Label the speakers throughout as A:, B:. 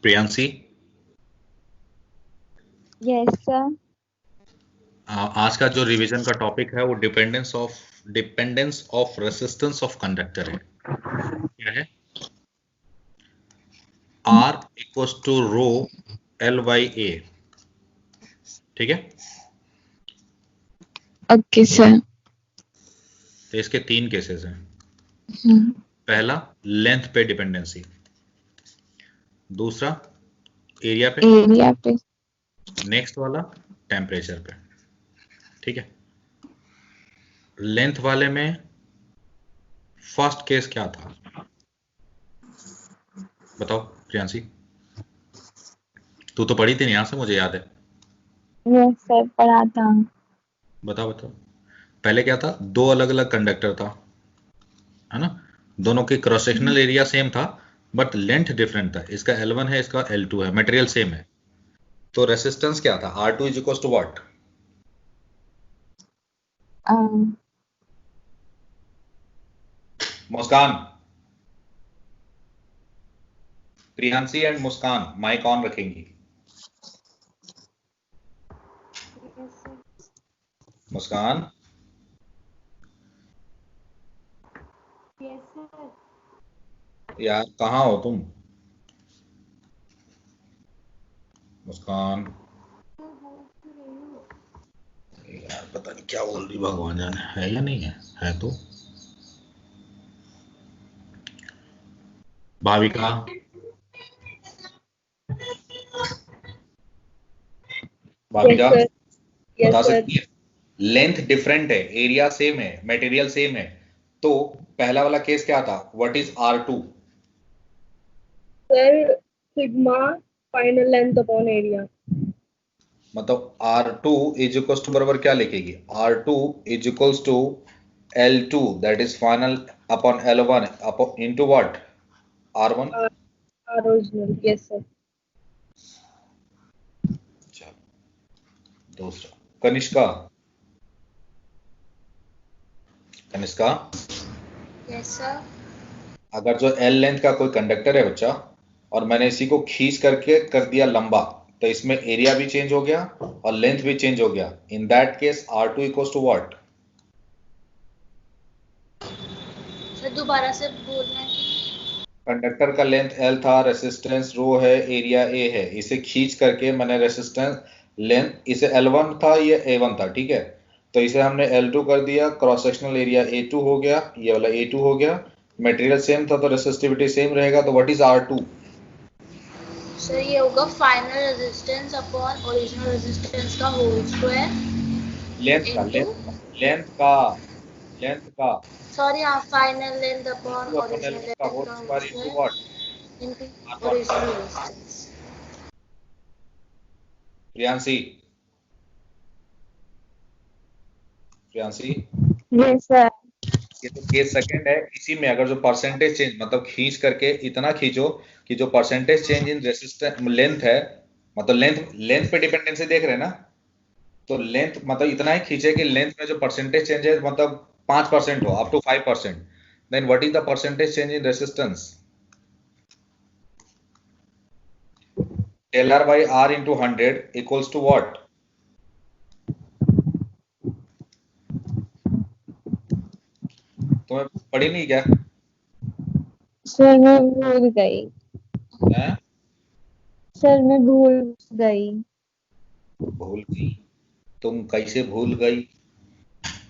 A: Priyanshi,
B: yes sir.
A: आज का जो रिवीजन का टॉपिक है वो dependence of resistance of conductor है। क्या है? R equals to rho L by A। ठीक है,
B: ओके सर।
A: तो इसके 3 केसेस हैं। पहला लेंथ पे डिपेंडेंसी, दूसरा एरिया पे,
B: एरिया पे।
A: नेक्स्ट वाला टेम्परेचर पे। ठीक है, लेंथ वाले में फर्स्ट केस क्या था बताओ प्रियांशी? तू तो पढ़ी थी ना, यहां से मुझे याद है।
B: यस सर, पढ़ा था।
A: बताओ बताओ। पहले क्या था? 2 अलग अलग कंडक्टर था, है ना? दोनों की क्रॉस सेक्शनल एरिया सेम था बट लेंथ डिफरेंट था। इसका L1 है, इसका L2 है, मटेरियल सेम है। तो रेसिस्टेंस क्या था? R2 is equal to what? Muskan, Priyanshi and Muskan mic on रखेंगी। मुस्कान, यार कहाँ हो तुम? मुस्कान, यार पता नहीं क्या बोल रही, भगवान जाने है या नहीं है। है तो भाविका, भाविका बता सकती है? लेंथ डिफरेंट है, एरिया सेम है, मटेरियल सेम है। तो पहला वाला केस क्या था? What is R2?
C: Sir sigma final length upon area.
A: मतलब R2 इज इक्वल्स टू बराबर क्या लिखेगी? R2 is equals to L2 that is final upon L1 upon into what? R1।
C: Original, yes sir.
A: दूसरा Kanishka, Kanishka,
D: yes sir.
A: अगर जो L length का कोई conductor है बच्चा और मैंने इसी को खींच करके कर दिया लंबा, तो इसमें एरिया भी चेंज हो गया और लेंथ भी चेंज हो गया। In that case R2 equals to what?
D: Sir दोबारा से बोलना है।
A: कंडक्टर का लेंथ L था, रेसिस्टेंस रो है, एरिया A है। इसे खींच करके मैंने रेसिस्टेंस लेंथ, इसे L1 था, ये A1 था, ठीक है? तो इसे हमने L2 कर दिया, क्रॉस सेक्शनल एरिया A2 हो गया, ये वाला A2 हो गया। मटेरियल सेम था तो रेसिस्टिविटी सेम रहेगा। तो व्हाट इज R2?
D: सर ये होगा final resistance upon original resistance का होल स्क्वायर
A: लेंथ का, लेंथ का
D: सॉरी हाँ, final length upon
A: L2 upon
D: original
A: L1 का
D: लेंथ
A: होल
D: का whole
A: square into what?
D: Square into
A: R1।
D: Original resistance.
A: Priyanshi, Priyanshi,
B: yes sir.
A: ये तो केस सेकंड है। इसी में अगर जो परसेंटेज चेंज, मतलब खींच करके इतना खींचो कि जो percentage change in resistance length है, मतलब लेंथ पे डिपेंडेंसी देख रहे हैं ना? तो लेंथ मतलब इतना ही खींचे कि लेंथ में जो परसेंटेज चेंज है मतलब 5% हो, up to 5%। Then what is the percentage change in resistance? Del R by R into 100 equals to what? तुम्हें पढ़ी नहीं क्या?
B: सर मैं भूल गई।
A: हैं?
B: सर मैं भूल गई।
A: भूल गई? तुम कैसे भूल गई?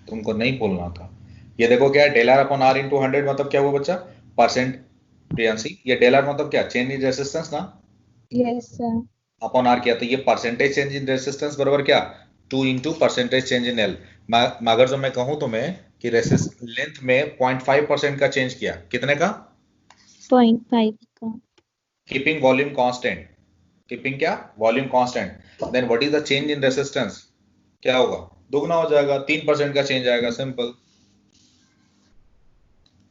A: तुमको नहीं भूलना था। ये देखो क्या है, del R upon R into 100 मतलब क्या हुआ बच्चा? परसेंट। प्रियांशी, ये डेल आर मतलब क्या? चेंज इन रेसिस्टेंस ना?
B: Yes sir.
A: अपॉन आर किया तो ये परसेंटेज चेंज इन रेसिस्टेंस बराबर क्या? 2 into percentage change in L. मगर जो मैं कहूं तुम्हें कि रेसिस्ट लेंथ में 0.5% का चेंज किया, कितने का?
B: 0.5 का।
A: Keeping volume constant. कीपिंग क्या? Volume constant. Then what is the change in resistance? क्या होगा? दुगना हो जाएगा, 3% का चेंज आएगा, simple.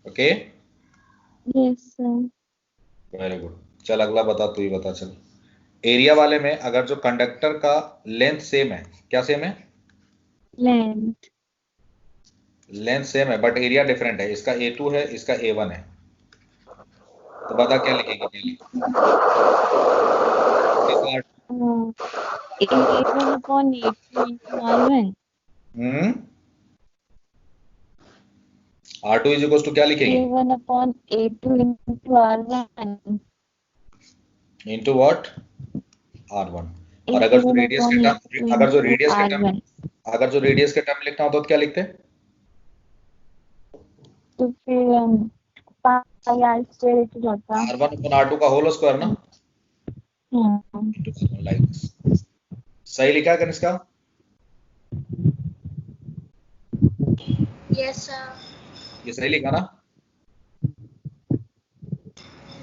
A: Okay,
B: yes sir.
A: Very good. चल अगला बता, तू ही बता चल। एरिया वाले में अगर जो कंडक्टर का लेंथ सेम है, क्या सेम है?
B: लेंथ।
A: लेंथ सेम है बट एरिया डिफरेंट है। इसका A2 है, इसका A1 है। तो बता क्या लिखेगी डेली?
B: A1 upon A2 into R1.
A: R2 is equal to क्या लिखेगी?
B: A1 upon A2 into R1.
A: Into what? R1। और अगर जो
B: A1
A: रेडियस
B: upon
A: के
B: A2
A: टर्म अगर जो
B: into
A: रेडियस के टर्म
B: R1.
A: अगर जो रेडियस के टर्म लिखना होता तो क्या लिखते?
B: तो फिर पाई R स्क्वायर इट जाता।
A: R1 upon R2 का होल स्क्वायर ना,
B: हाँ।
A: Into R1 like this. सही लिखा है कनिष्का?
D: Yes, sir.
A: ये सही लिखा ना?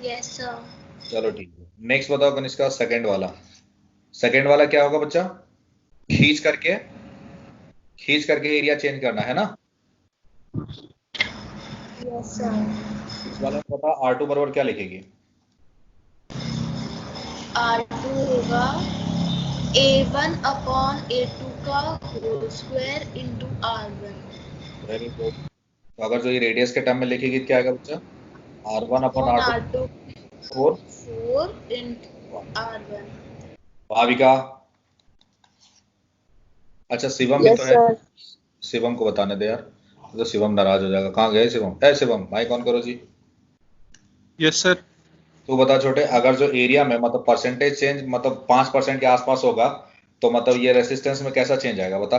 D: Yes, sir.
A: चलो ठीक है। नेक्स्ट बताओ कनिष्का, सेकंड वाला। सेकंड वाला क्या होगा बच्चा? खींच करके एरिया चेंज करना है ना?
D: Yes, sir.
A: इस वाले में बता R2 बराबर क्या लिखेगी?
D: R2 होगा A1 upon A2 का whole square into R1।
A: Very good. तो अगर जो ये रेडियस के टर्म में लिखेगी तो क्या आएगा बच्चा? R1 upon R2 4
D: into R1।
A: Bhavika. अच्छा शिवम भी
C: Yes,
A: तो है,
C: sir.
A: शिवम को बताने दे यार, तो शिवम नाराज हो जाएगा। कहाँ गए शिवम? शिवम माइक ऑन करो जी।
E: Yes sir.
A: तू बता छोटे, अगर जो एरिया में मतलब परसेंटेज चेंज मतलब 5% के आसपास होगा तो मतलब ये रेसिस्टेंस में कैसा चेंज आएगा बता?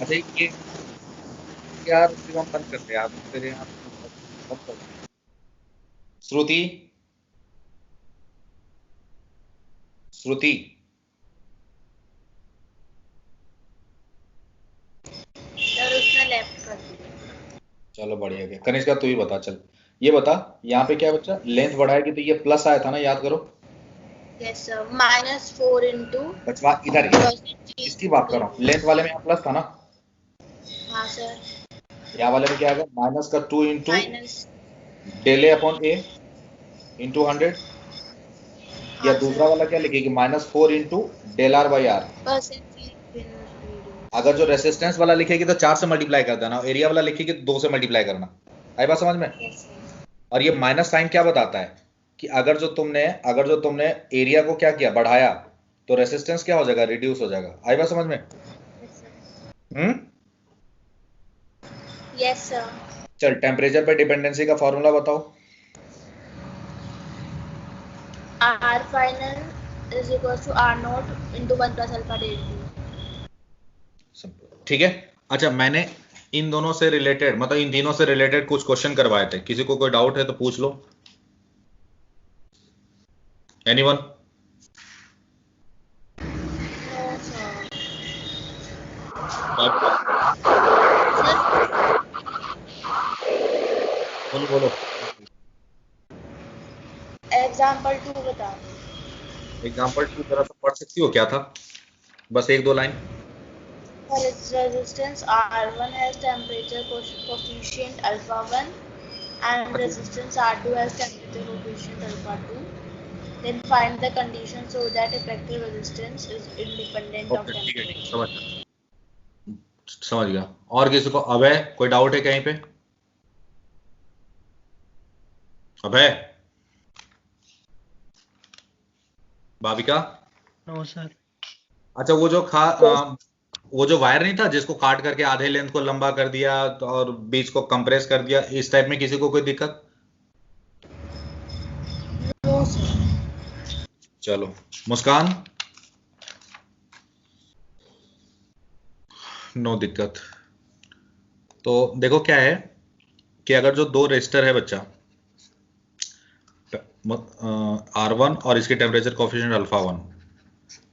A: अच्छा ये यार शिवम बंद कर दे यार, तेरे यहाँ बंद कर दे। श्रुति, श्रुति
D: सर उसने लेफ्ट कर दिया।
A: चलो बढ़िया गया। कनिष्का तू ही बता, चल ये बता, यहाँ पे क्या बच्चा लेंथ बढ़ाएगी तो ये प्लस आया था ना, याद करो।
D: Yes, sir. -4 into
A: बचवा इधर इधर इसकी बात कर रहा हूँ, लेंथ वाले में यहाँ प्लस था ना,
D: हाँ सर।
A: यहाँ वाले में क्या आएगा? माइनस का 2 into
D: minus
A: del A upon A into 100, या
D: हाँ
A: दूसरा
D: सर।
A: वाला क्या लिखेगी? -4 into del R by R. अगर जो रेसिस्टेंस वाला लिखेगी तो 4 से मल्टीप्लाई कर देना, एरिया वाला लिखेगी तो 2 से मल्टीप्लाई करना। आई बात समझ में?
D: Yes, sir.
A: और ये माइनस साइन क्या बताता है कि अगर जो तुमने एरिया को क्या किया, बढ़ाया, तो रेसिस्टेंस क्या हो जाएगा? रिड्यूस हो जाएगा। आई बात समझ में?
D: Yes, sir.
A: हम्म।
D: Yes, sir.
A: चल टेम्परेचर पे डिपेंडेंसी का फॉर्मूला बताओ।
D: R final is equals to R naught into 1 plus alpha delta T.
A: ठीक है। अच्छा मैंने इन दोनों से रिलेटेड मतलब इन तीनों से रिलेटेड कुछ क्वेश्चन करवाए थे, किसी को कोई डाउट है तो पूछ लो। एनीवन?
D: No, sir.
A: बोलो बोलो।
D: एग्जाम्पल 2 बता दो।
A: एग्जाम्पल 2 जरा सा पढ़ सकती हो? क्या था? बस एक दो line.
D: For its resistance R1 has temperature coefficient alpha 1 and resistance R2 has temperature coefficient alpha 2. Then find the condition so that effective resistance is independent of
A: okay ठीक है,
D: temperature.
A: समझ गया। और किसी को अभय कोई डाउट है कहीं पे? अभय? भाविका?
E: No sir.
A: अच्छा वो जो वायर नहीं था जिसको काट करके आधे लेंथ को लंबा कर दिया और बीच को कंप्रेस कर दिया, इस टाइप में किसी को कोई दिक्कत?
D: No, sir.
A: चलो मुस्कान? नो दिक्कत। तो देखो क्या है कि अगर जो दो रेजिस्टर है बच्चा R1 और इसकी temperature coefficient alpha 1,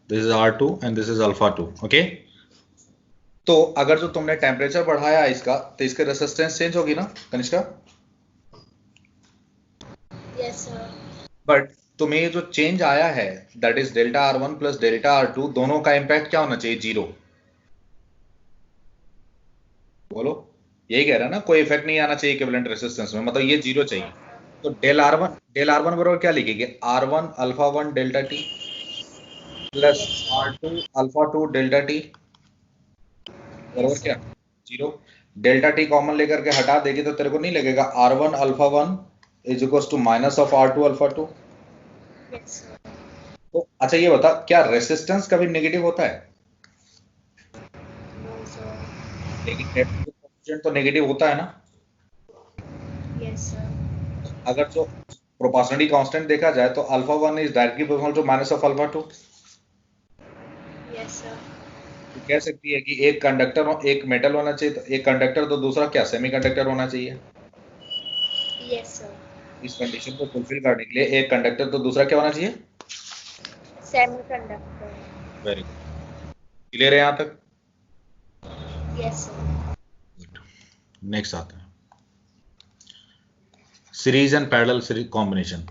A: this is R2 and this is alpha 2, okay. तो अगर जो तुमने टेम्परेचर बढ़ाया इसका तो इसके रेजिस्टेंस चेंज होगी ना कनिष्का?
D: Yes, sir.
A: बट तुम्हें जो चेंज आया है that is delta R1 plus delta R2, दोनों का इंपैक्ट क्या होना चाहिए? 0। बोलो, यही कह रहा है ना, कोई इफेक्ट नहीं आना चाहिए इक्विवेलेंट रेजिस्टेंस में, मतलब ये 0 चाहिए। तो डेल R1 बराबर क्या लिखेंगे? R1 alpha 1 delta T plus R2 alpha 2 delta T बराबर क्या? 0। डेल्टा टी कॉमन लेकर के हटा देगी तो तेरे को नहीं लगेगा R1 alpha 1 is equal to minus of R2 alpha 2?
D: Yes, sir.
A: तो अच्छा ये बता, क्या रेसिस्टेंस कभी नेगेटिव होता है?
D: No, sir.
A: लेकिन नेटवर्क कोएफिशिएंट तो नेगेटिव होता है ना?
D: Yes, sir.
A: अगर जो प्रोपोर्शनलिटी कांस्टेंट देखा जाए तो alpha 1 is directly proportional to minus of alpha 2।
D: Yes, sir.
A: तो कह सकती है कि एक कंडक्टर और एक मेटल होना चाहिए, तो एक कंडक्टर तो दूसरा क्या सेमीकंडक्टर होना चाहिए।
D: Yes, sir.
A: इस कंडीशन को फुलफिल करने के लिए एक कंडक्टर तो दूसरा क्या होना चाहिए?
D: Semiconductor.
A: वेरी गुड, क्लियर है यहाँ तक?
D: Yes, sir.
A: नेक्स्ट आते हैं series and parallel series combination.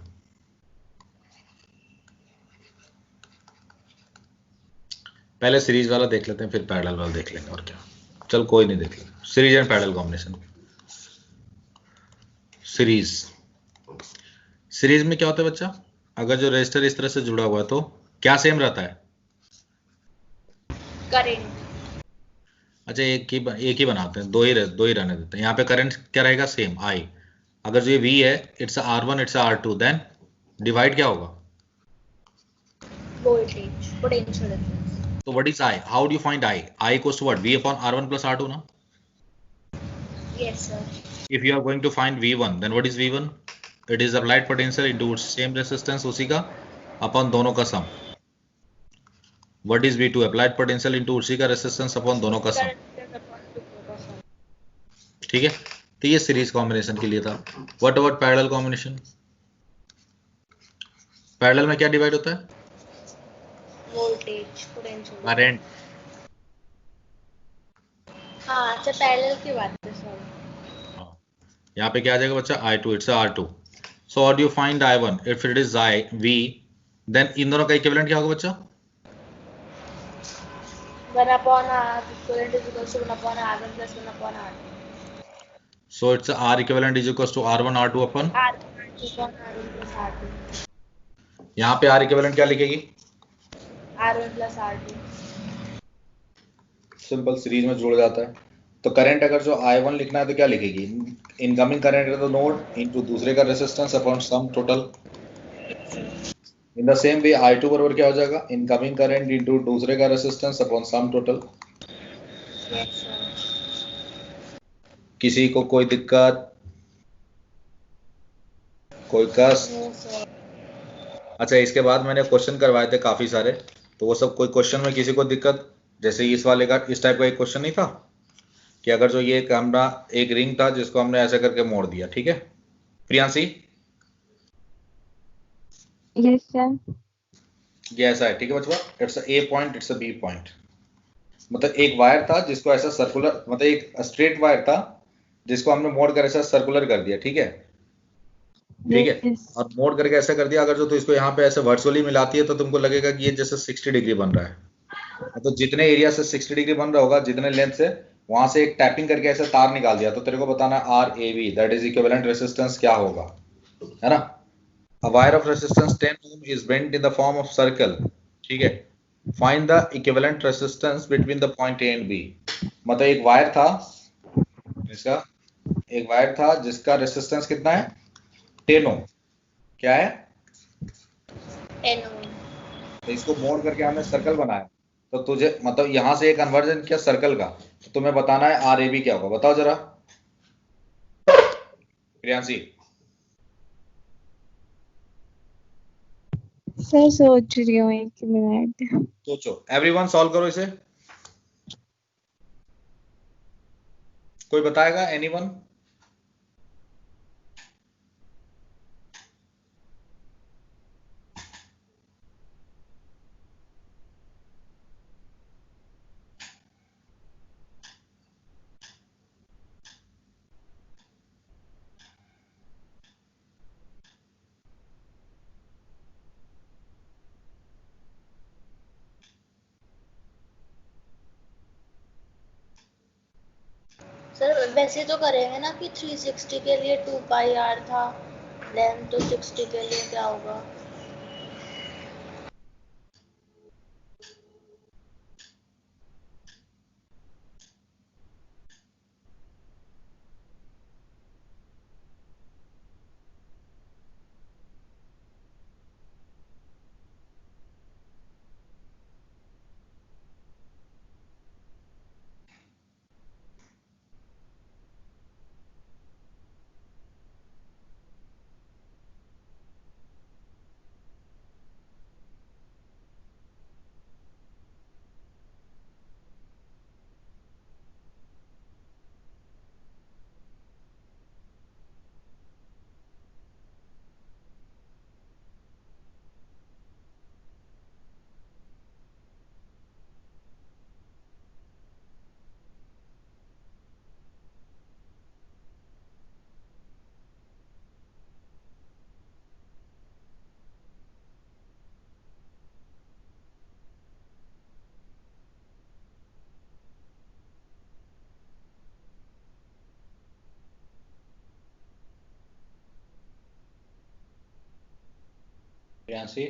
A: पहले सीरीज वाला देख लेते हैं, फिर पैरेलल वाला देख लेंगे, और क्या। चल कोई नहीं, देख लेंगे series and parallel combination. Series में क्या होता है बच्चा? अगर जो रेजिस्टर इस तरह से जुड़ा हुआ है तो क्या सेम रहता है?
D: Current.
A: अच्छा एक ही बनाते हैं, दो ही रहने देते हैं। यहाँ पे करंट क्या रहेगा? सेम आई। अगर जो ये V है, it's R1 it's R2, then divide क्या होगा?
D: Voltage. Potential difference.
A: तो what is I? How do you find I? I equals to what? V upon R1 plus R2 ना?
D: Yes, sir.
A: If you are going to find V1, then what is V1? It is applied potential into same resistance, उसी का upon दोनों का सम। What is V2? Applied potential into उसी का resistance upon दोनों का सम।
D: Current is upon to both of them.
A: ठीक है, तो ये सीरीज कॉम्बिनेशन के लिए था। What about parallel combination? Parallel में क्या डिवाइड होता है?
D: Voltage. Potential.
A: करंट।
D: हाँ, अच्छा पैरेलल की बात है, सॉरी.
A: यहाँ पे क्या आ जाएगा बच्चा? I2 it's R2। So how do you find I1? If it is I V, then इन दोनों का इक्विवेलेंट क्या होगा बच्चा?
D: 1 upon R. Current is equal to 1 upon R1 plus 1 upon R2.
A: So it's R equivalent is equal to R1 R2 upon.
D: R1 upon R1 plus R2.
A: यहाँ पे R equivalent क्या लिखेगी?
D: R1 plus R2.
A: Simple, series में जुड़ जाता है। तो current अगर जो I1 लिखना है तो क्या लिखेगी? इनकमिंग करंट है तो नोड इनटू दूसरे का resistance upon sum total. In the same way I2 बराबर क्या हो जाएगा? इनकमिंग करंट इनटू दूसरे का resistance upon sum total.
D: Yes, sir.
A: किसी को कोई दिक्कत, कोई कस?
D: No, sir.
A: अच्छा इसके बाद मैंने क्वेश्चन करवाए थे काफी सारे, तो वो सब कोई क्वेश्चन में किसी को दिक्कत? जैसे इस वाले का, इस टाइप का एक क्वेश्चन नहीं था कि अगर जो ये कैमरा एक रिंग था जिसको हमने ऐसे करके मोड़ दिया, ठीक है प्रियांशी?
B: Yes, sir.
A: ये ऐसा है, ठीक है बच्चों, it's A point, it's a B point. मतलब एक वायर था जिसको ऐसा सर्कुलर, मतलब एक स्ट्रेट वायर था जिसको हमने मोड़ कर ऐसा सर्कुलर कर दिया, ठीक है? ठीक है,
B: Yes.
A: और मोड़ करके ऐसा कर दिया। अगर जो तो इसको यहाँ पे ऐसे वर्चुअली मिलाती है तो तुमको लगेगा कि ये जैसे 60 डिग्री बन रहा है। तो जितने एरिया से 60 डिग्री बन रहा होगा, जितने लेंथ से, वहां से एक टैपिंग करके ऐसे तार निकाल दिया, तो तेरे को बताना RAV, that is equivalent resistance क्या होगा, है ना? A wire of resistance 10 ohm is bent in the form of circle, ठीक है? Find the equivalent resistance between the point A and B। मतलब एक वायर था, जिसका रेजिस्टेंस कितना है? 10 ओम। क्या है?
D: 10 ohm.
A: तो इसको मोड़ करके हमने सर्कल बनाया, तो तुझे मतलब यहां से एक कन्वर्जन किया सर्कल का, तो तुम्हें बताना है RAB क्या होगा। बताओ जरा प्रियांशी।
B: सर सोच रही हूँ, 1 मिनट।
A: सोचो, एवरीवन सॉल्व करो इसे। कोई बताएगा? एनीवन?
D: सर वैसे तो करेंगे ना कि 360 के लिए 2 पाई R था लेंथ तो 60 के लिए क्या होगा?
A: Priyanshi,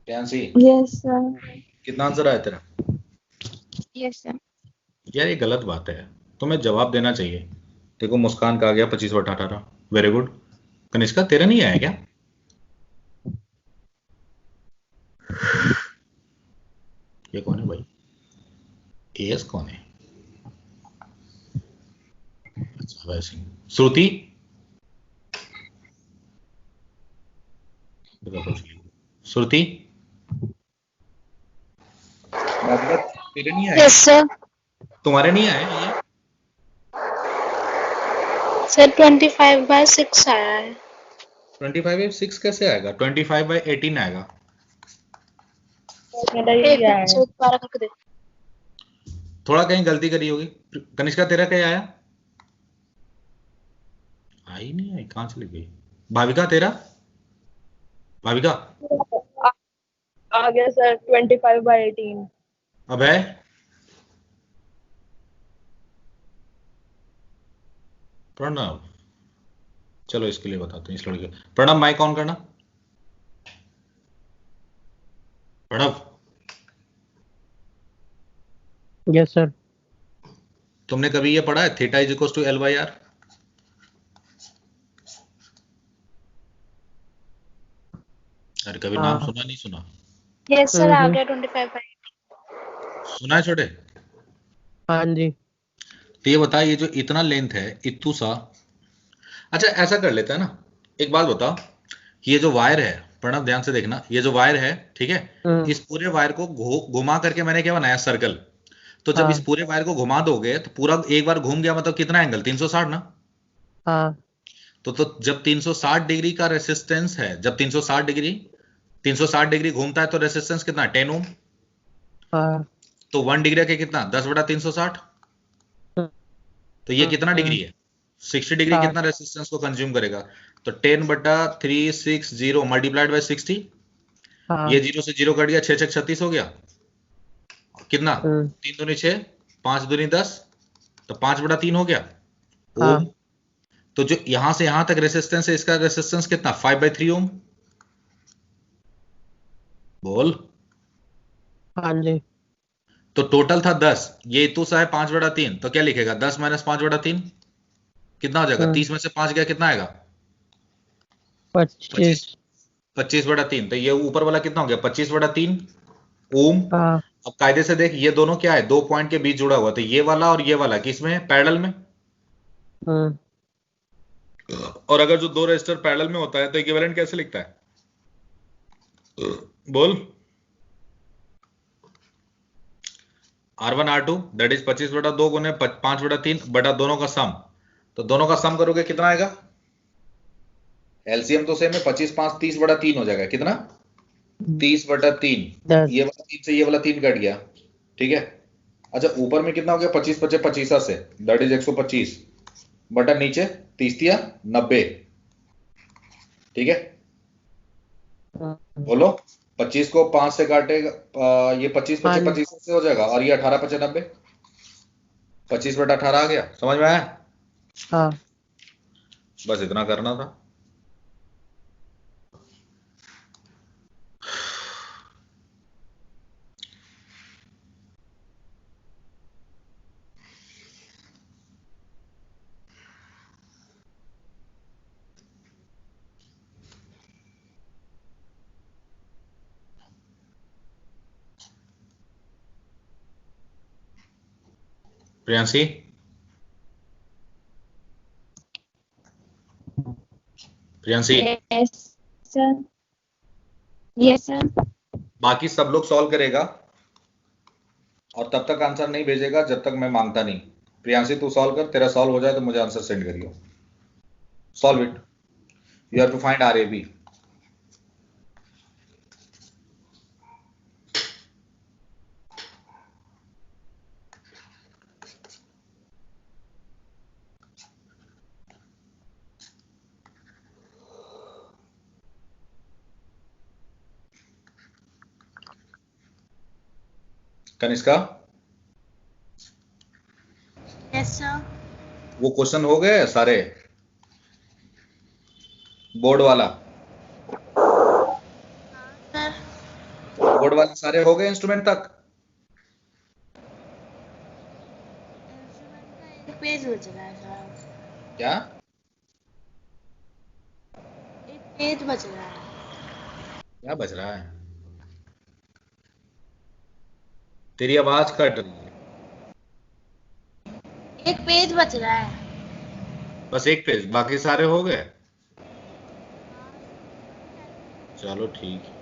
A: Priyanshi,
B: Yes, sir.
A: कितना आंसर आया तेरा?
B: Yes, sir.
A: यार ये गलत बात है, तुम्हें जवाब देना चाहिए। देखो मुस्कान का आ गया 25/18। Very good. कनिष्का तेरा नहीं आया क्या? ये कौन है भाई? एएस कौन है? अच्छा वैसे श्रुति, श्रुति तेरे नहीं आए?
B: Yes, sir.
A: तुम्हारे नहीं आए ये?
D: सर 25/6 आया है।
A: 25/6 कैसे आएगा? 25/18 आएगा।
C: मेरा ये
D: एक
C: आया
D: मिनट
C: है।
D: से दोबारा करके देख।
A: थोड़ा कहीं गलती करी होगी। कनिष्का तेरा क्या आया? आई नहीं आई, कहां चली गई? भाविका तेरा? भाविका?
C: आ गया सर 25/18।
A: अभय? प्रणव? चलो इसके लिए बताते हैं इस लड़के। प्रणव माइक ऑन करना। Pranav
E: yes sir.
A: तुमने कभी ये पढ़ा है theta is equal to L/R? अरे कभी नाम सुना नहीं सुना?
D: यस सर आ गया 25/18।
A: सुना है छोटे?
E: हाँ जी।
A: तो ये बता, ये जो इतना लेंथ है इतू सा, अच्छा ऐसा कर लेता है ना, एक बात बताओ, ये जो वायर है, प्रणव ध्यान से देखना, ये जो वायर है ठीक है, इस पूरे वायर को घुमा करके मैंने क्या बनाया? सर्कल। तो जब इस पूरे वायर को घुमा दोगे तो पूरा एक बार घूम गया, मतलब कितना एंगल? 360 ना?
E: हाँ।
A: तो जब 360 डिग्री का रेसिस्टेंस है, जब 360 डिग्री घूमता है तो रेसिस्टेंस कितना? 10 ओम।
E: हाँ।
A: तो 1 डिग्री के कितना? 10/360। तो ये कितना डिग्री है? 60 डिग्री। कितना रेसिस्टेंस को कंज्यूम करेगा? तो 10/360 मल्टीप्लाइड बाय 60। ये 0 से 0 कट गया, 6 6 36 हो गया। कितना? 3 दूनी 6, 5 दूनी 10, तो 5/3 हो गया ओम। तो जो यहां से यहां तक रेसिस्टेंस है, इसका रेसिस्टेंस कितना? 5/3 ओम। बोल।
E: हाँ जी।
A: तो टोटल था 10, ये इतू सा है 5/3, तो क्या लिखेगा? 10 - 5/3 कितना हो जाएगा? 30 में से 5 गया, कितना आएगा?
E: 25।
A: 25/3। तो ये ऊपर वाला कितना हो गया? 25/3 ओम।
E: हाँ।
A: अब कायदे से देख, ये दोनों क्या है? दो पॉइंट के बीच जुड़ा हुआ, तो ये वाला और ये वाला किसमें है? पैरेलल में। और अगर जो दो रेजिस्टर पैरेलल में होता है तो इक्विवेलेंट कैसे लिखता है? बोल। R1 R2 दैट इज 25/2 गुने 5/3 बटा दोनों का सम। तो दोनों का सम करोगे कितना आएगा? एलसीएम तो सेम है, 25 5 30/3 हो जाएगा। कितना? 30/3। ये वाला 3 से ये वाला 3 कट गया, ठीक है। अच्छा ऊपर में कितना हो गया? 25 25 25 से दैट इज 125 बटा नीचे 30 या 90, ठीक है। बोलो 25 को 5 से काटेगा, ये 25 25 25 से हो जाएगा, और ये 18 25 90। 25/18 आ गया, समझ में आया?
E: हाँ
A: बस इतना करना था। Priyanshi, Priyanshi,
B: Yes, sir. Yes, sir.
A: बाकी सब लोग सॉल्व करेगा और तब तक आंसर नहीं भेजेगा जब तक मैं मांगता नहीं। प्रियांशी तू सॉल्व कर, तेरा सॉल्व हो जाए तो मुझे आंसर सेंड करियो। Solve it. You have to find RAB। Kanishka,
D: Yes, sir.
A: वो क्वेश्चन हो गए सारे बोर्ड वाला?
D: Sir,
A: बोर्ड वाले सारे हो गए इंस्ट्रूमेंट तक?
D: इंस्ट्रूमेंट का एक पेज बच रहा है सर,
A: क्या?
D: एक पेज बच रहा है।
A: क्या बज रहा है? तेरी आवाज कट रही है।
D: एक पेज बच रहा है।
A: बस एक पेज, बाकी सारे हो गए? चलो ठीक है।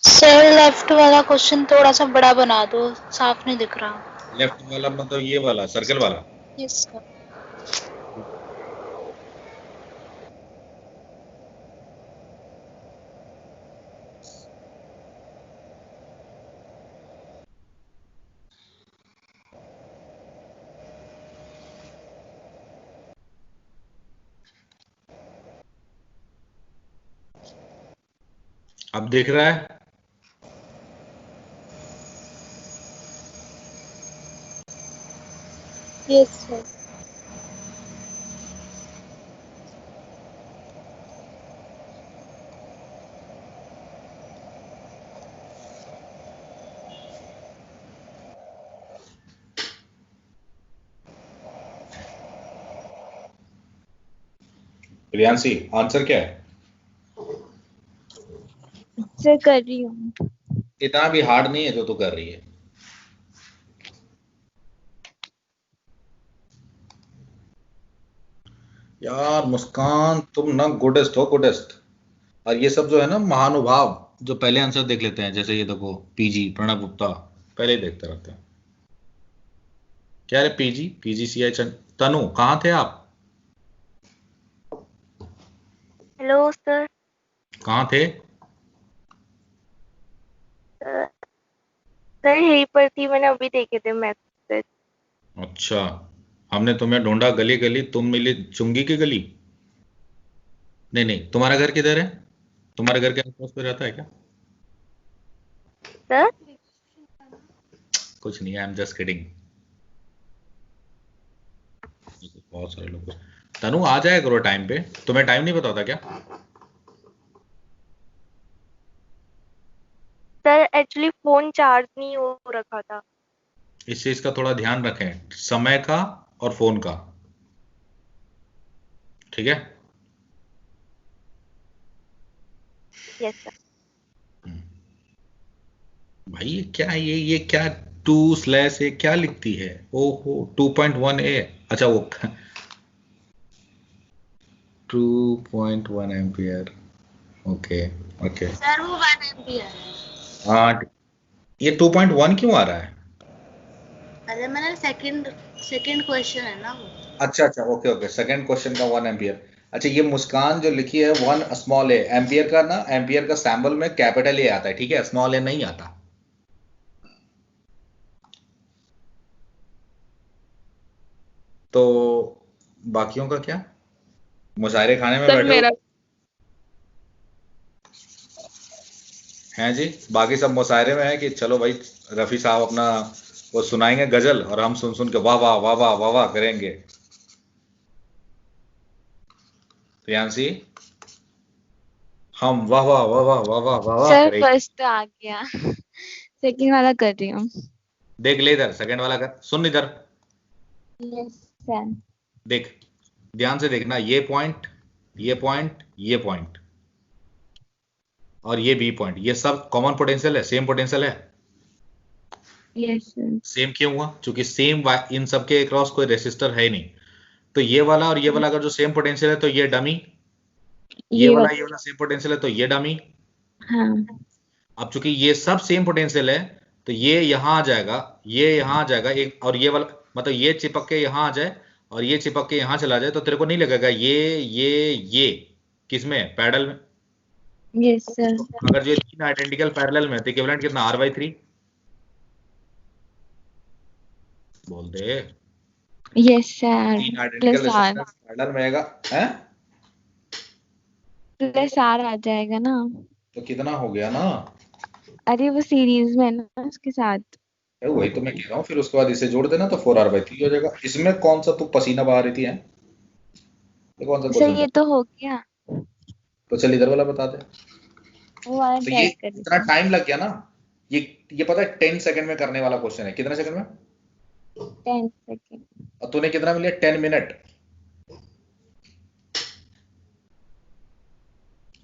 D: सर लेफ्ट वाला क्वेश्चन थोड़ा सा बड़ा बना दो, साफ नहीं दिख रहा।
A: लेफ्ट वाला मतलब ये वाला सर्कल वाला?
D: Yes sir.
A: अब दिख रहा है?
C: Yes, sir.
A: प्रियांशी, आंसर क्या है?
B: सर कर रही हूँ।
A: इतना भी हार्ड नहीं है जो तू कर रही है। यार मुस्कान, तुम ना गुडेस्ट हो, गुडेस्ट। और ये सब जो है ना महानुभाव, जो पहले आंसर देख लेते हैं, जैसे ये देखो PG प्रणब गुप्ता पहले ही देखते रहते हैं। क्या रे PGCI तनु, कहाँ थे आप?
C: Hello, sir.
A: कहाँ थे?
C: सर यहीं पर थी, मैंने अभी देखे थे मैसेज।
A: अच्छा, हमने तुम्हें ढूंढा गली गली, तुम मिली चुंगी की गली। नहीं नहीं, तुम्हारा घर किधर है? तुम्हारे घर के आसपास पे रहता है क्या?
C: सर
A: कुछ नहीं, आई एम जस्ट किडिंग। बहुत सारे लोग। तनु आ जाया करो टाइम पे, तुम्हें टाइम नहीं पता होता क्या?
C: सर एक्चुअली फोन चार्ज नहीं हो रखा था।
A: इस चीज का थोड़ा ध्यान रखें, समय का और फोन का। ठीक है?
C: Yes sir.
A: भाई ये क्या है, ये क्या 2/, क्या लिखती है? ओहो 2.1A। अच्छा वो 2.1 एम्पियर। Okay okay.
D: सर वो 1 एम्पियर है।
A: हाँ, ये 2.1 क्यों आ रहा है?
D: अरे मैंने सेकंड सेकंड क्वेश्चन है ना वो।
A: अच्छा अच्छा, ओके ओके, सेकंड क्वेश्चन का 1 एम्पियर। अच्छा, ये मुस्कान जो लिखी है 1 स्मॉल a, एम्पियर का ना, एम्पियर का सैम्बल में कैपिटल A आता है, ठीक है, स्मॉल a नहीं आता। तो बाकियों का क्या? मुशायरे खाने में
C: सर
A: बैठे हो?
C: मेरा
A: हैं जी, बाकी सब मुशायरे में है कि चलो भाई रफी साहब अपना वो सुनाएंगे गजल और हम सुन सुन के वाह वाह वाह वाह वाह वाह करेंगे। प्रियांशी, हम वाह वाह वाह वाह वाह वाह वाह वाह
B: सर
A: करेंगे।
B: फर्स्ट तो आ गया, सेकंड वाला कर रही हूँ।
A: देख ले इधर, सेकंड वाला कर, सुन इधर,
B: यस सर।
A: देख ध्यान से देखना, ये पॉइंट, ये पॉइंट, ये पॉइंट और ये बी पॉइंट, ये सब कॉमन पोटेंशियल है, सेम पोटेंशियल है।
B: Yes sir.
A: सेम क्यों हुआ? क्योंकि सेम इन सबके अक्रॉस कोई रेसिस्टर है ही नहीं। तो ये वाला और ये वाला अगर जो सेम पोटेंशियल है तो ये डमी, ये वाला सेम पोटेंशियल है तो ये डमी।
B: हाँ।
A: अब चूंकि ये सब सेम पोटेंशियल है तो ये यहां आ जाएगा, ये यहां आ जाएगा एक, और ये वाला मतलब ये चिपक के यहां आ जाए और ये चिपक के यहां चला जाए, तो तेरे को नहीं लगेगा ये किसमें, पैरेलल में?
B: Yes sir.
A: अगर जो तीन आइडेंटिकल पैरेलल में तो इक्विवेलेंट कितना, r/3? बोल दे।
B: Yes sir.
A: तीन identical
B: plus R,
A: resistance parallel में आएगा, हैं?
B: प्लस आर आ जाएगा ना।
A: तो कितना हो गया ना?
B: अरे वो सीरीज में है ना उसके साथ।
A: वही तो मैं कह रहा हूँ, फिर उसके बाद इसे जोड़ देना तो 4r/3 हो जाएगा। इसमें कौन सा तू पसीना बहा रही थी, हैं? ये कौन सा
B: सर
A: क्वेश्चन
B: ये
A: था?
B: तो हो गया,
A: तो चल इधर वाला बता दे।
B: वो वाला
A: तो ये
B: ट्राई कर रही
A: इतना
B: थी।
A: टाइम लग गया ना, ये पता है 10 सेकंड में करने वाला क्वेश्चन है। कितने सेकंड में?
B: 10 सेकेंड।
A: और तूने कितना मिला? 10 मिनट।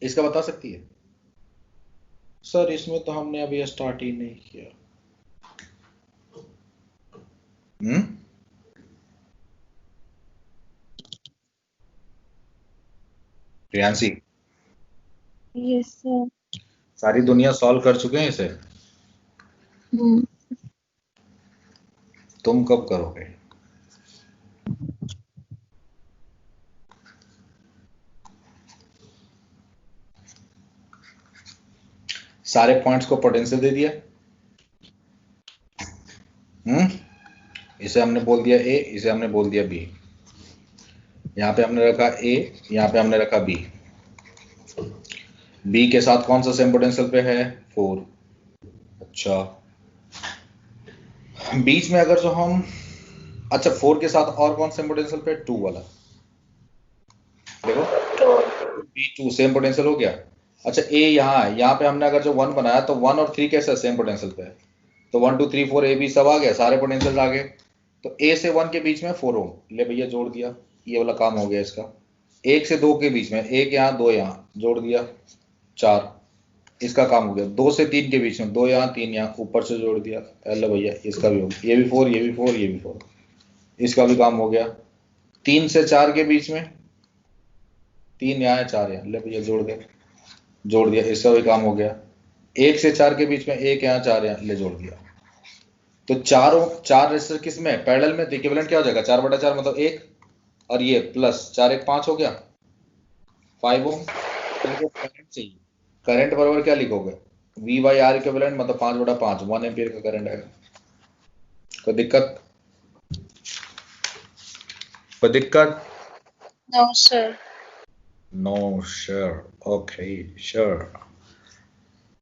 A: इसका बता सकती है? सर इसमें तो हमने अभी स्टार्ट ही नहीं किया। Priyanshi,
B: yes sir.
A: सारी दुनिया सॉल्व कर चुके हैं इसे, तुम कब करोगे? सारे पॉइंट्स को पोटेंशियल दे दिया। इसे हमने बोल दिया ए, इसे हमने बोल दिया बी। यहाँ पे हमने रखा ए, यहाँ पे हमने रखा बी। बी के साथ कौन सा सेम पोटेंशियल पे है? 4। अच्छा, बीच में अगर जो हम, अच्छा 4 के साथ और कौन सेम पोटेंशियल पे? 2 वाला। देखो B2 सेम पोटेंशियल हो गया। अच्छा ए यहाँ है, यहाँ पे हमने अगर जो 1 बनाया तो 1 और 3 कैसे सेम पोटेंशियल पे है? तो 1 2 3 4 ए बी सब आ गया, सारे पोटेंशियल आ गए। तो ए से 1 के बीच में 4 ओम, ले भैया जोड़ दिया, ये वाला काम हो गया इसका। 1 से 2 के बीच में 1 यहाँ 2 यहाँ, जोड़ दिया 4, इसका काम हो गया। 2 से 3 के बीच में 2 यहाँ 3 यहाँ, ऊपर से जोड़ दिया, ले भैया इसका भी हो गया। ये भी 4, ये भी 4, ये भी 4, इसका भी काम हो गया। 3 से 4 के बीच में 3 यहाँ है 4 यहाँ, ले भैया जोड़ दिया, इसका भी काम हो गया। 1 से 4 के बीच में 1 यहाँ 4 यहाँ, ले जोड़ दिया। तो 4 रेजिस्टर किस में? पैरेलल में। तो इक्विवेलेंट क्या हो जाएगा? 4/4 मतलब 1, और ये प्लस 4 1 5 हो गया, 5 ओम। करंट चाहिए, करंट बराबर क्या लिखोगे? V/R इक्विवेलेंट मतलब 5/5, 1 एम्पियर का करंट आएगा। कोई दिक्कत? कोई दिक्कत?
D: No, sir.
A: No sure, okay sure.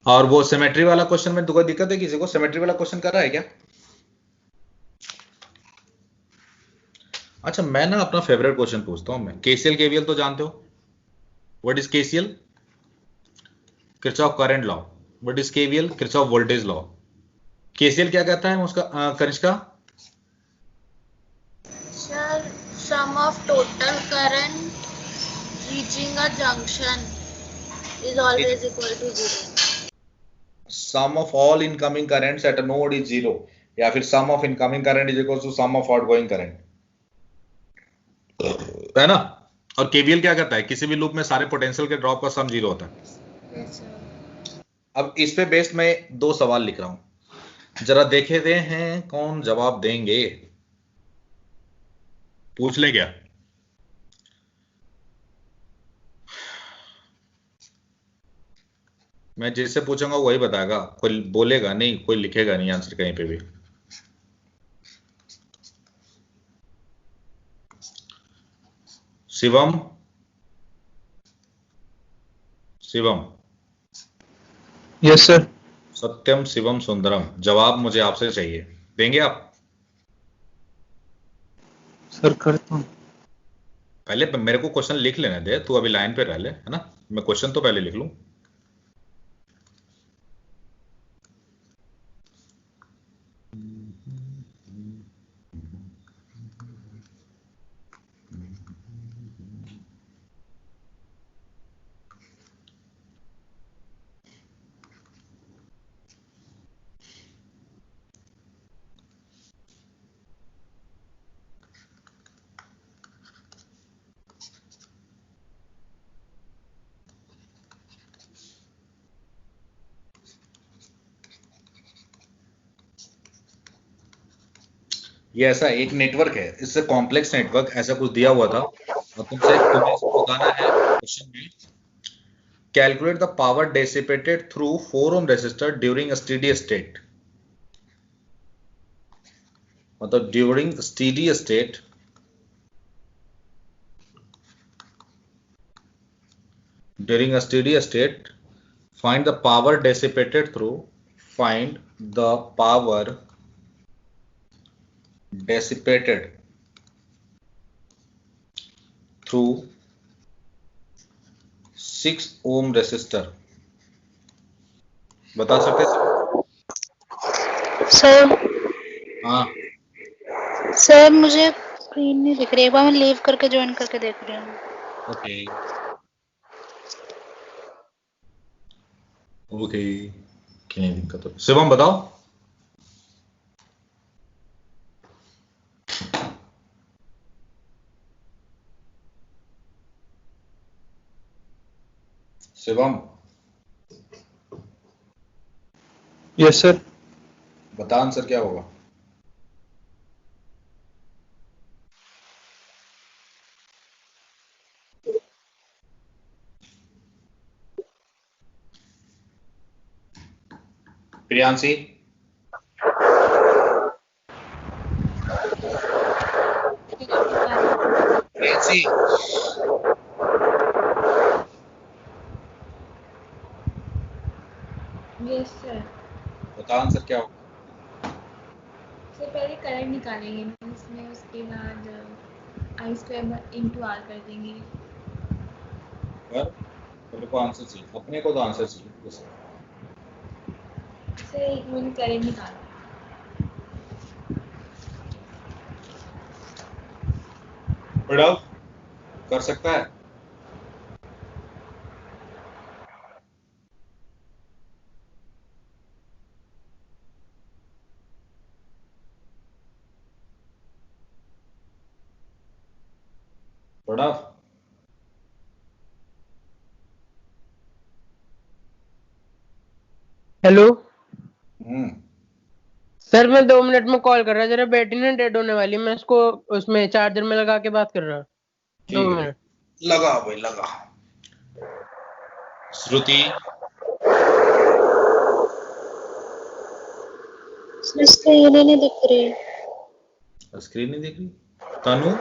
A: और वो सिमेट्री वाला क्वेश्चन में तो कोई दिक्कत है किसी को? सिमेट्री वाला क्वेश्चन कर रहा है क्या? अच्छा मैं ना अपना फेवरेट क्वेश्चन पूछता हूं मैं। केसीएल केवीएल तो जानते हो? What is KCL? Kirchhoff current law. What is KVL? Kirchhoff voltage law. KCL क्या कहता है उसका, Kanishka?
D: Sir, sum of total current reaching a junction is always equal to 0.
A: Sum of all incoming currents at a node is 0, या फिर sum of incoming current is equal to sum of outgoing current, है ना? और KVL क्या कहता है? किसी भी लूप में सारे पोटेंशियल के ड्रॉप का सम 0 होता है।
D: Yes, sir.
A: अब इस पे बेस्ड मैं 2 सवाल लिख रहा हूं, जरा देखे दे हैं कौन जवाब देंगे। पूछ ले क्या? मैं जिससे पूछूंगा वही बताएगा, कोई बोलेगा नहीं, कोई लिखेगा नहीं आंसर कहीं पे भी। Shivam, Shivam
F: yes sir.
A: सत्यम शिवम सुंदरम, जवाब मुझे आपसे चाहिए, देंगे आप?
F: सर करता हूँ।
A: पहले मेरे को क्वेश्चन लिख लेने दे, तू अभी लाइन पे रह ले, है ना? मैं क्वेश्चन तो पहले लिख लूं। ये ऐसा एक नेटवर्क है, इससे कॉम्प्लेक्स नेटवर्क ऐसा कुछ दिया हुआ था, और तुम्हें इसको बताना है क्वेश्चन में। Calculate the power dissipated through 4 ohm resistor during a steady state. मतलब during steady state find the power dissipated through dissipated through 6 ohm resistor। बता सकते
D: सर
A: हाँ,
D: सर मुझे स्क्रीन नहीं दिख रही है, एक बार मैं लीव करके ज्वाइन करके देख रही हूँ।
A: ओके ओके, क्या दिक्कत है? शिवम बताओ। Shivam
F: yes sir.
A: बता आंसर क्या होगा? Priyanshi, Priyanshi
G: yes sir.
A: बता आंसर क्या होगा?
G: सर पहले करंट निकालेंगे इसमें, उसके बाद आई स्क्वायर इंटू आर कर देंगे।
A: पर तेरे को आंसर चाहिए, अपने को तो आंसर चाहिए।
G: सर एक मिनट करंट निकालो।
A: पढ़ाओ, कर सकता है? पढ़ा?
E: हेलो
A: हम्म,
E: सर, मैं 2 मिनट में कॉल कर रहा, जरा बैटरी ना डेड होने वाली, मैं इसको उसमें चार्जर में लगा के बात कर रहा। 2
A: ठीक है,
E: मिनट।
A: लगा भाई लगा। श्रुति,
D: स्क्रीन ही नहीं दिख रही।
A: स्क्रीन नहीं दिख रही। तनु,